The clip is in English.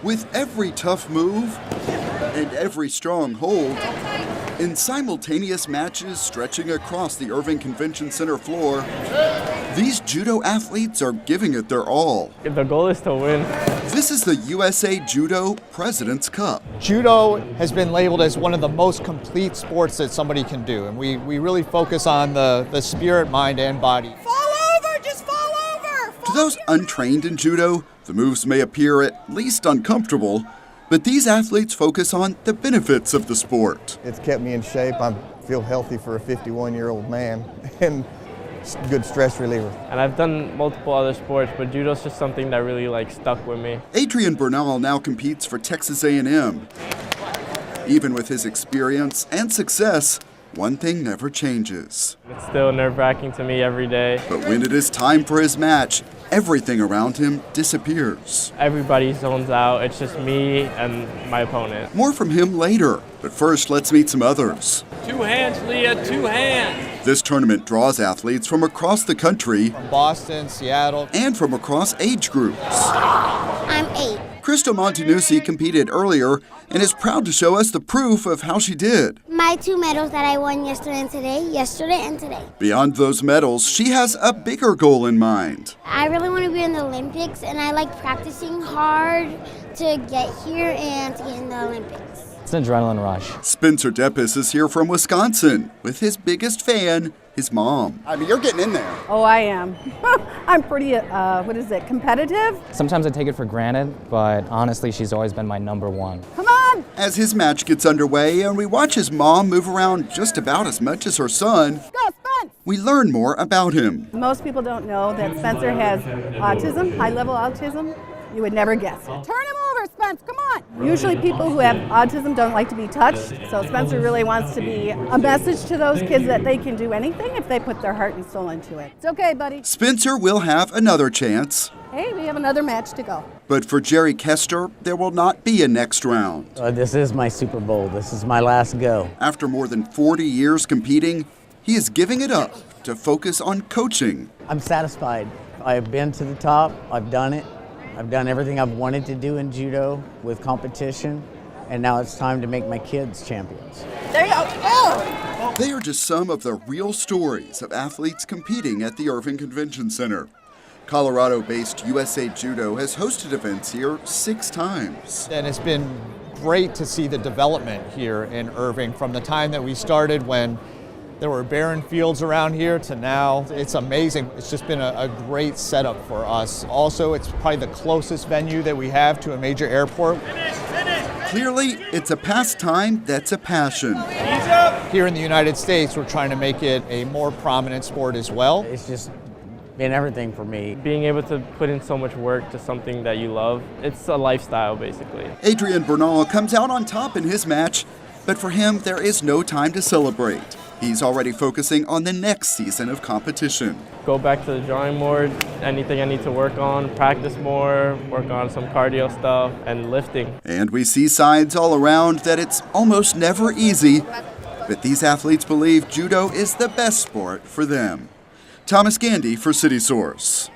With every tough move and every strong hold, in simultaneous matches stretching across the Irving Convention Center floor, these judo athletes are giving it their all. The goal is to win. This is the USA Judo President's Cup. Judo has been labeled as one of the most complete sports that somebody can do, and we really focus on the spirit, mind, and body. Fall over! Just fall over! To those untrained in judo, the moves may appear at least uncomfortable, but these athletes focus on the benefits of the sport. It's kept me in shape. I feel healthy for a 51-year-old man, and it's a good stress reliever. And I've done multiple other sports, but judo's just something that really stuck with me. Adrian Bernal now competes for Texas A&M. Even with his experience and success, one thing never changes. It's still nerve-wracking to me every day. But when it is time for his match, everything around him disappears. Everybody zones out. It's just me and my opponent. More from him later, but first let's meet some others. 2 hands, Leah, 2 hands. This tournament draws athletes from across the country, From Boston, Seattle, and from across age groups. I'm 8. Crystal Montenucci competed earlier and is proud to show us the proof of how she did. My 2 medals that I won yesterday and today. Beyond those medals, she has a bigger goal in mind. I really want to be in the Olympics, and I like practicing hard to get here and to get in the Olympics. It's an adrenaline rush. Spencer Deppis is here from Wisconsin with his biggest fan, his mom. I mean, you're getting in there. Oh, I am. I'm pretty, competitive? Sometimes I take it for granted, but honestly, she's always been my number one. Come on! As his match gets underway and we watch his mom move around just about as much as her son, Go, Spence! we learn more about him. Most people don't know that Spencer has autism, high-level autism. You would never guess. Turn him over, Spence, come on! Usually people who have autism don't like to be touched, so Spencer really wants to be a message to those kids that they can do anything if they put their heart and soul into it. It's okay, buddy. Spencer will have another chance. Hey, we have another match to go. But for Jerry Kester, there will not be a next round. This is my Super Bowl. This is my last go. After more than 40 years competing, he is giving it up to focus on coaching. I'm satisfied. I've been to the top. I've done it. I've done everything I've wanted to do in judo with competition, and now it's time to make my kids champions. There you go. Oh! They are just some of the real stories of athletes competing at the Irving Convention Center. Colorado-based USA Judo has hosted events here 6 times. and it's been great to see the development here in Irving from the time that we started when there were barren fields around here to now. It's amazing. It's just been a great setup for us. Also, it's probably the closest venue that we have to a major airport. Clearly, it's a pastime that's a passion. Here in the United States, we're trying to make it a more prominent sport as well. It's just been everything for me. Being able to put in so much work to something that you love, it's a lifestyle basically. Adrian Bernal comes out on top in his match, but for him, there is no time to celebrate. He's already focusing on the next season of competition. Go back to the drawing board, anything I need to work on, practice more, work on some cardio stuff, and lifting. And we see signs all around that it's almost never easy, but these athletes believe judo is the best sport for them. Thomas Gandy for City Source.